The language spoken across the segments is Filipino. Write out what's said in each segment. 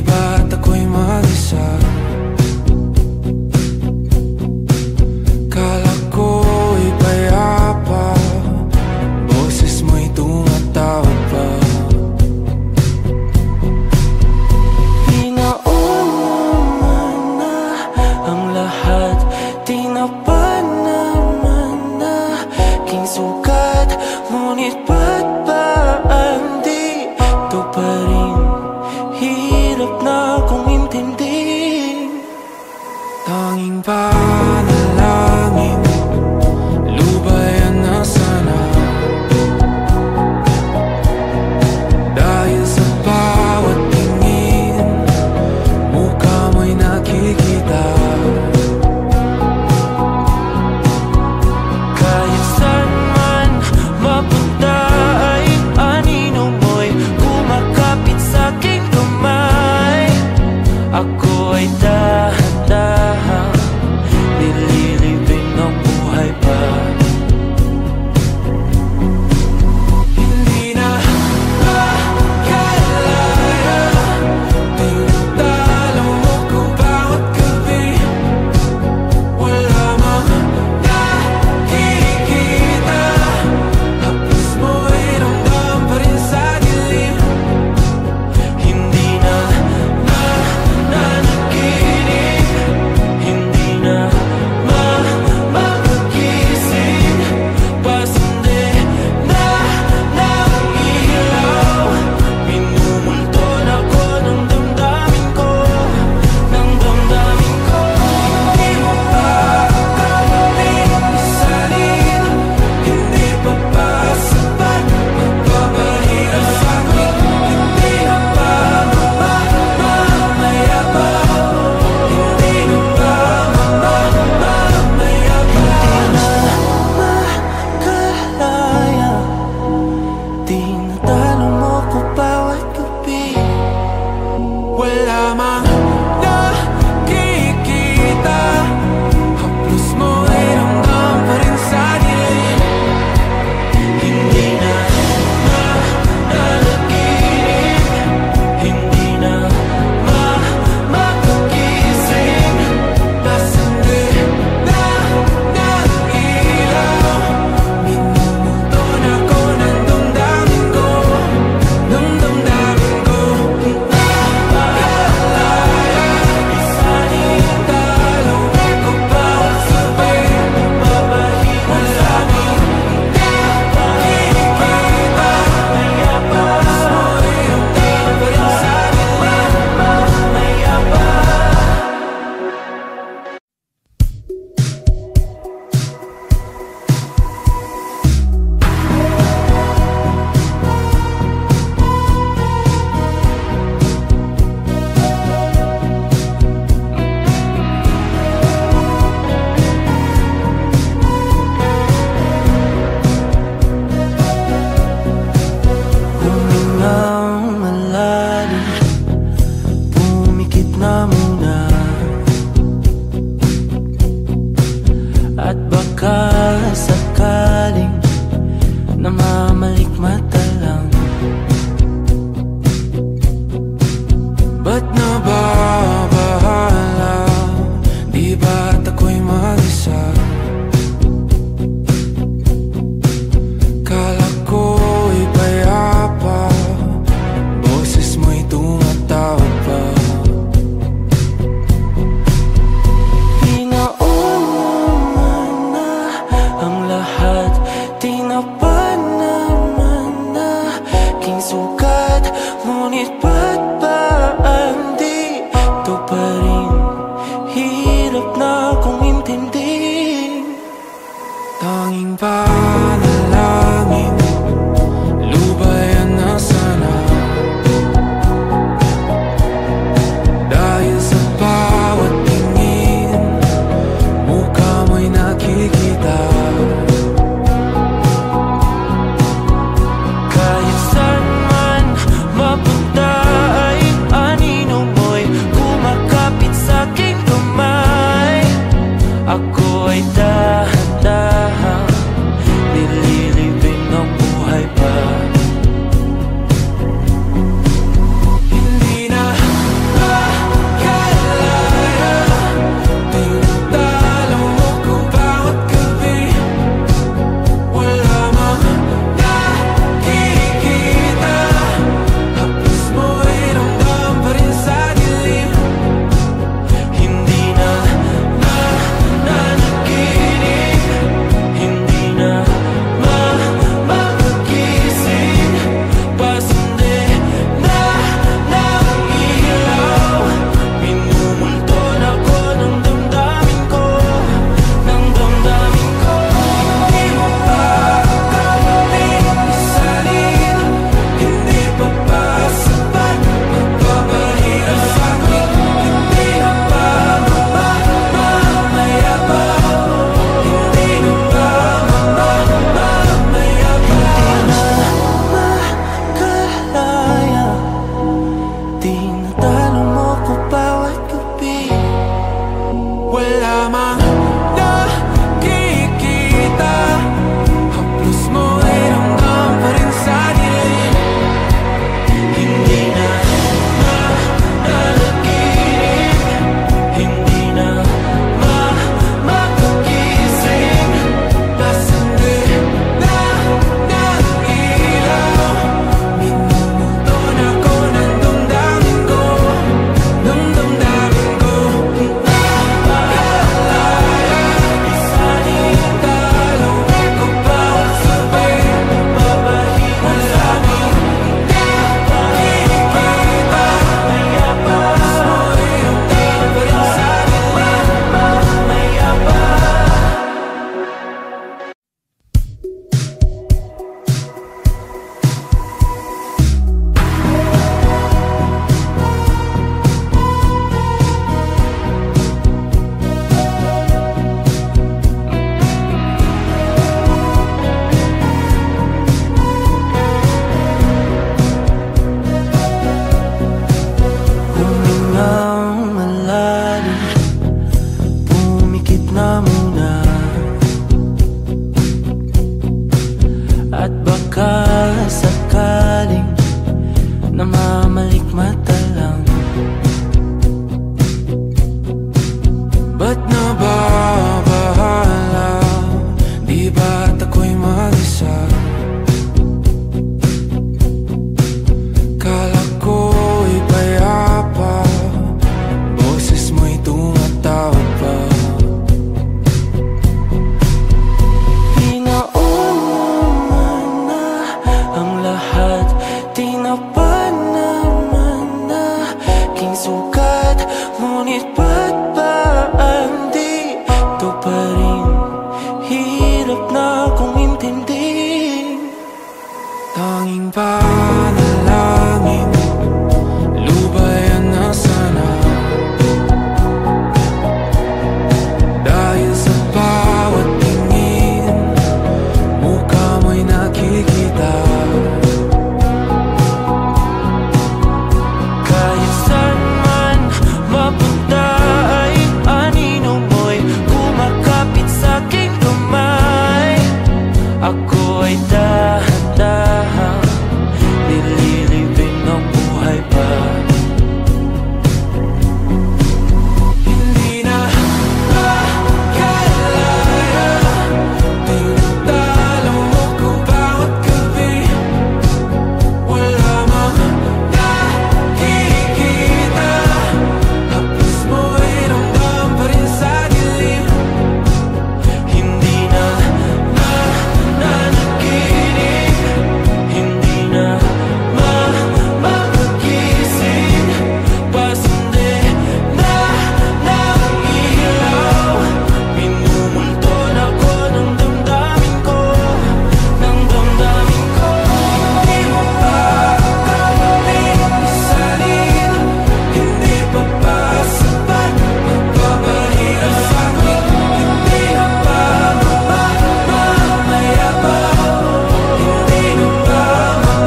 ba't ako'y mag-isa? Kala ko'y payapa, boses mo'y tumatawag pa. Pinauna na ang lahat, tinapan naman na king sukat. Ngunit ba't ba di ito pa rin? Hirap na kong intindihin. Tanging panalangin, lubayan na sana. Dahil sa bawat tingin, mukha mo'y nakikita. Kahit saan man mapunta ay anino mo'y kumakapit sa'king kamay. Ako ay dahan-dahan nililibing ng buhay pa. Hindi na makalaya, tinatalo mo ko bawat gabi. Wala mang nakikita, haplos mo'y ramdam pa rin sa dilim. Hindi na nanaginip, hindi na makagising. Pasindi na ng ilaw, minumulton ako ng damdamin ko, ng damdamin ko. Hindi mo pa kagaling isalin, hindi pa ba sapat magpapahirap sa'kin? Hindi na ba mamamaya pa? Hindi na ba mamamaya pa? Makalaya, tinatalo mo ko bawat gabi. Wala mang nakikita, haplos mo'y ramdam pa rin sa dilim. Hindi na nanaginip, hindi na makagising. Pasindi na ng ilaw, minumulton ako ng damdamin ko, ng damdamin ko. Nakalaya, Isanin talo ko bawat sabi, babahirap sa amin, nakikita. maya pa, Mo'y ramdam pa rin sa dilim. maya pa. Humingang malalim, pumikit na muna, at baka sakaling namamalikmata lang. Ba't nababahala? Di ba't ako'y mag-isa? Kala ko'y payapa, boses mo'y tumatawag pa. Pinauna na ang lahat, tinapan naman na king sukat. Ngunit ba't ba di ito pa rin? Hirap na kong intindihin. Tanging panalangin, lubayan na sana. Dahil sa bawat tingin, mukha mo'y nakikita. Kahit saan man mapunta ay anino mo'y kumakapit sukat, ngunit ba't ba andito pa rin? Hirap na kong intindihin. Tanging panalangin, lubayan na sana. Dahil sa bawat tingin, mukha mo'y nakikita. Kahit saan man mapunta ay anino mo'y kumakapit sa'king kamay. Ako ay dahan-dahan nililibing ng buhay pa. Hindi na makalaya, tinatalo mo ko bawat gabi. Wala mang nakikita, haplos mo'y ramdam pa rin sa dilim. Hindi na nananaginip, hindi na mapagising. Pasindi na ng ilaw, minumulton ako ng damdamin ko, ng damdamin ko. Hindi mo pa kailangang isalin, hindi pa ba sapat magpapahirap sa'kin? Hindi na ba mamayabang? Hindi na ba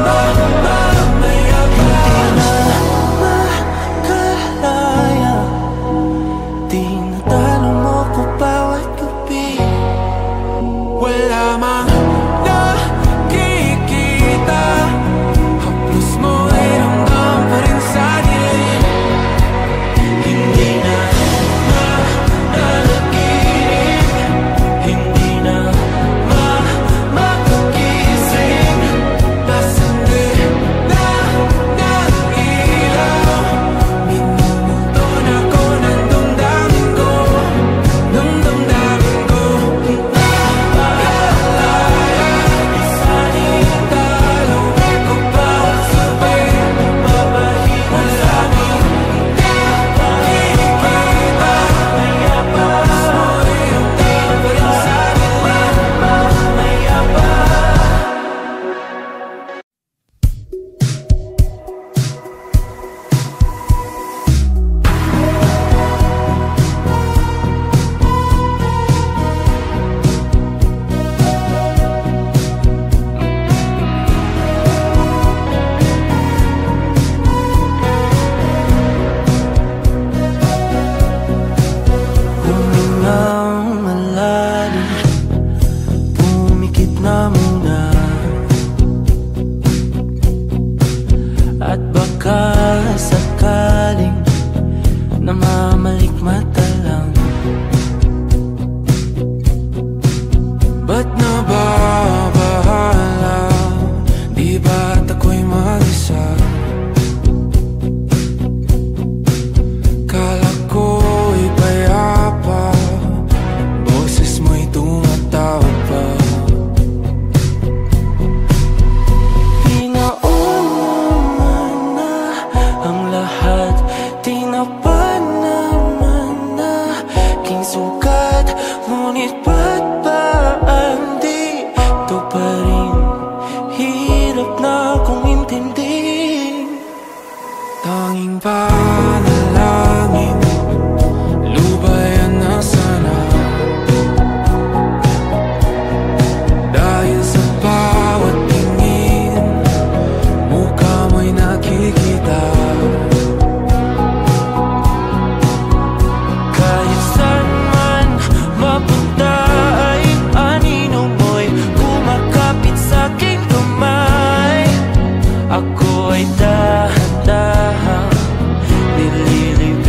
mamayabang? Makalaya, tinatalo mo ko bawat gabi. Wala mang nakikita, haplos mo'y ramdam pa rin sa dilim. Hindi na nananaginip, hindi na mapagising. Pasindi na ng ilaw, minumulton ako ng damdamin ko, ng damdamin ko. Nakalaya, Isanin talo ko bawat sabi, mabahirap sa'min, nakikita, mayabang, mo'y ramdam pa rin sa dilim. mayabang. Humingang malalim, pumikit na muna, at baka sakaling namamalikmata lang. Ba't nababahala? Di ba't ako'y mag-isa? Kala ko'y payapa, boses mo'y tumatawag pa. Pinauna na ang lahat, tinapan naman na king sukat, ngunit ba't ba andito pa rin? Hirap na kong intindihin. Tanging panalangin, lubayan na sana. Dahil sa bawat tingin, mukha mo'y nakikita. Kahit saan man mapunta ay anino mo'y kumakapit sa'king kamay. Ako ay dahan-dahan nililibing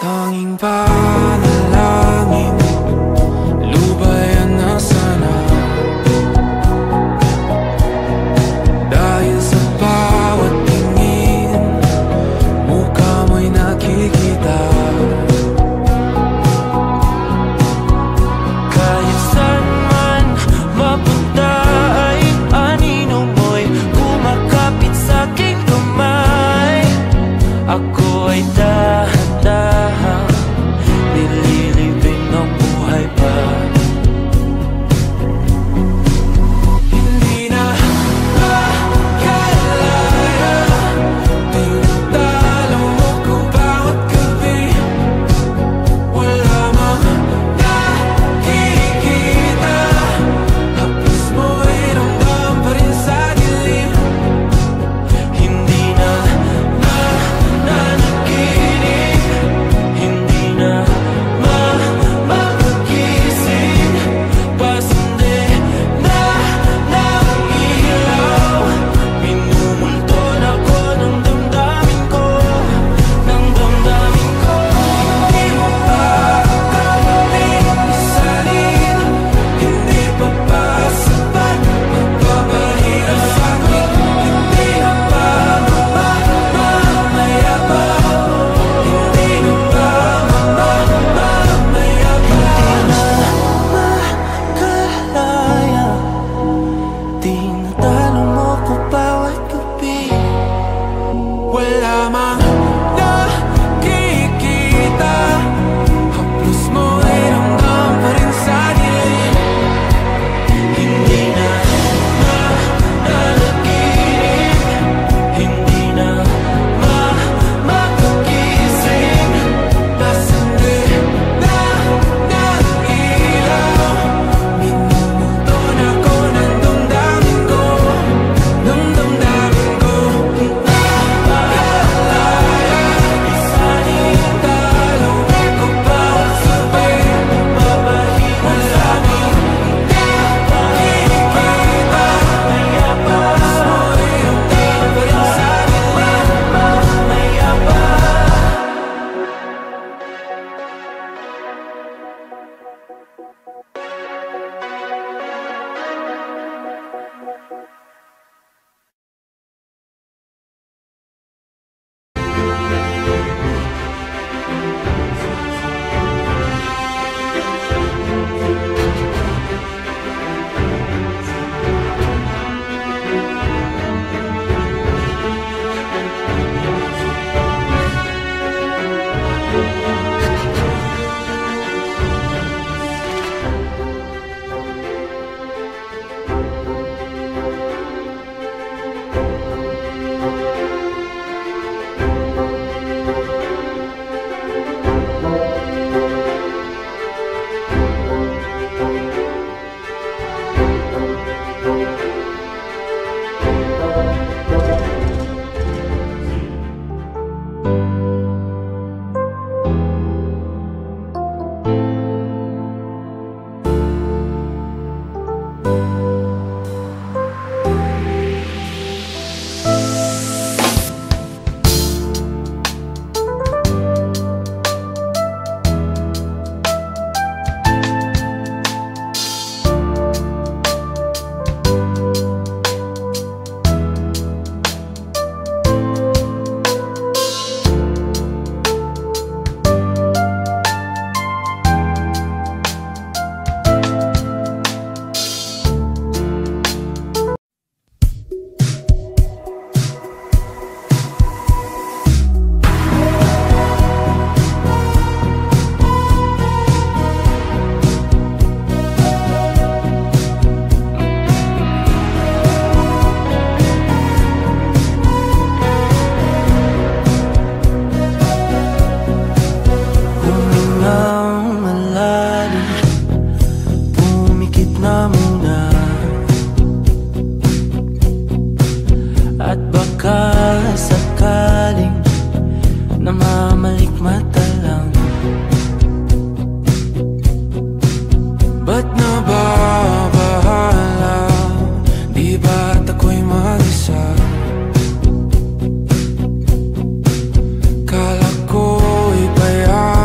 Tanging panalangin, lubayan na sana. Dahil sa bawat tingin, mukha mo'y nakikita. Kahit saan man mapunta ay anino mo'y kumakapit sa'king kamay. Ako ay dahan-dahan nililibing ng buhay pa. Hindi na makalaya, tinatalo mo ko bawat gabi. Wala mang nakikita, haplos mo ay ramdam pa rin sa dilim. Hindi na nanaginip, hindi na mapagising. Pasende na ng ilaw, minumulto na ko ng damdamin ko, ng damdamin ko. Hindi mo pa kami isalin, hindi pa ba sapat magpapahirap sa'kin? Hindi na ba mamamayabang? Hindi na ba mamamayabang? Makalaya, tinatalo mo ko bawat gabi. Wala mang nakikita, haplos mo ay ramdam pa rin sa dilim. Hindi na nanaginip, hindi na mapagising. Pasende na ng ilaw, minumulto na ko ng damdamin ko, ng damdamin ko. Makalaya, Isanin talo ko bawat sabi, mabahina sa amin, nakikita. mayabang, Mo'y ramdam pa rin sa dilim. mayabang. Kala ko'y bayaan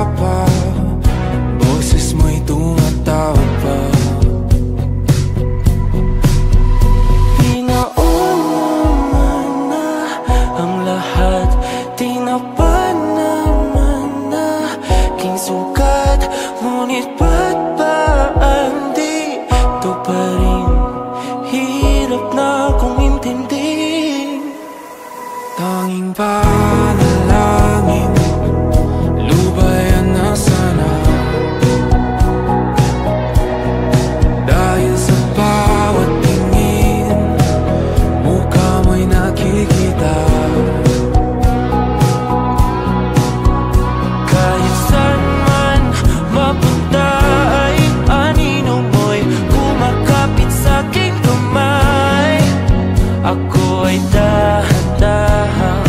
aking sugat. Ngunit ba't ba di ito pa rin? Hirap na kong intindihin. Tanging panalangin, lubayan na sana. Dahil sa bawat tingin, mukha mo'y nakikita. Kahit saan man mapunta ay anino mo'y kumakapit sa'king kamay. Ako ay dahan-dahan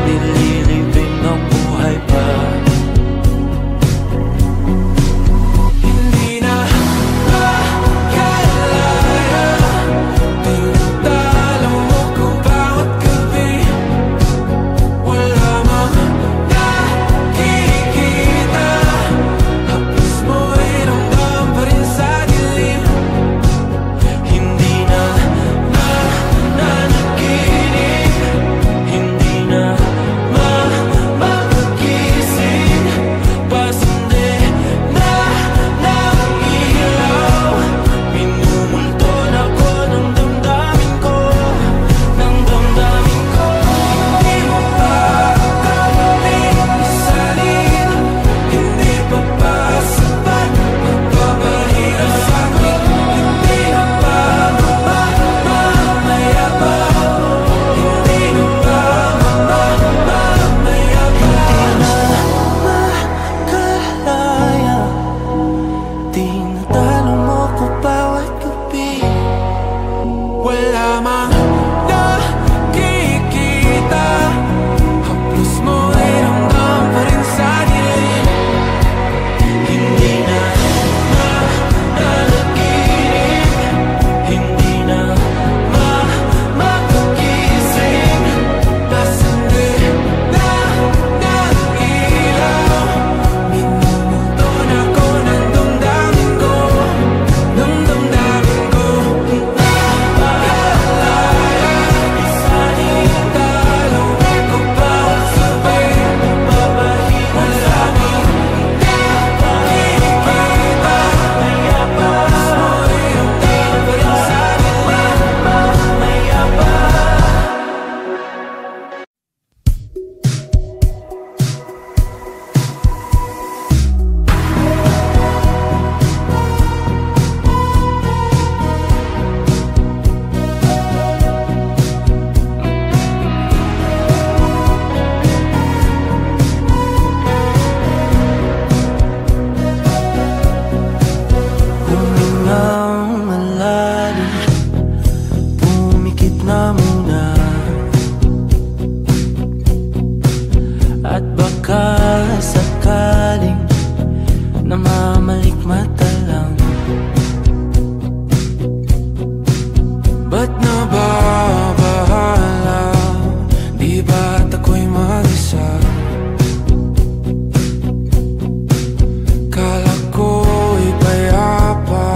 nililibing ng buhay pa. Hindi na makalaya, tinatalo mo ko bawat gabi. Wala mang nakikita, haplos mo ay ramdam pa rin sa dilim. Hindi na nananaginip, hindi na mapagising. Pasende na ng ilaw, minumulton ako ng damdamin ko, ng damdamin ko. Hindi mo pa kailangan isalin, hindi pa ba sapat magpapahirap sa'kin? Hindi na ba mamayabang? Hindi na ba mamayabang? Makalaya, tinatalo mo ko bawat gabi. Wala mang nakikita, haplos mo ay ramdam pa rin sa dilim. Hindi na nananaginip, hindi na mapagising. Pasende na ng ilaw, minumulton ako ng damdamin ko, ng damdamin ko. Nakalaya, isanin talo ko bawat sabi, mapapahinga sa'kin. Nakikita, mayabang, mo'y ramdam pa rin sa dilim. Mayabang. Humingang malalim, pumikit na muna, at baka sakaling namamalikmata lang. Ba't nababahala? Di ba't ako'y mag-isa? Kala ko'y payapa,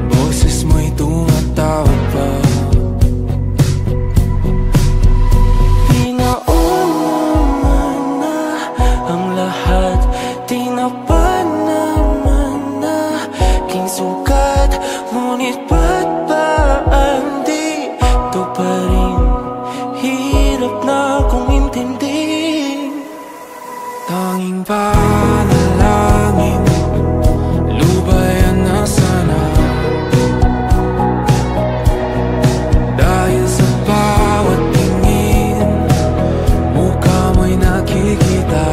boses mo'y tumatawag pa. Pinauna na ang lahat, tinapan naman na aking sugat. Ngunit ba't ba di ito pa rin? Hirap na kong intindihin. Tanging panalangin, lubayan na sana. Dahil sa bawat tingin, mukha mo'y nakikita.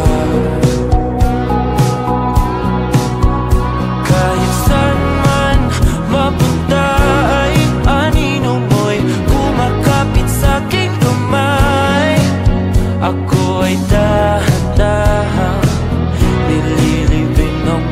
Kahit saan man mapunta ay anino mo'y kumakapit sa'king kamay. Ako ay dahan-dahan nililibing ng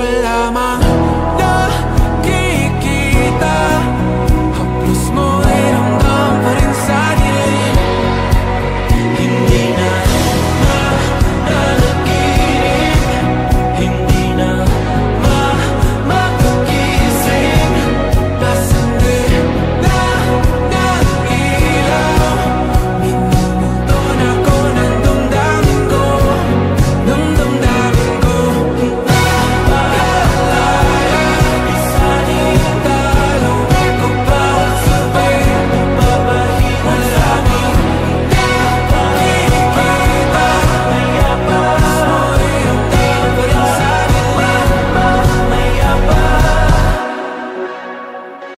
wala man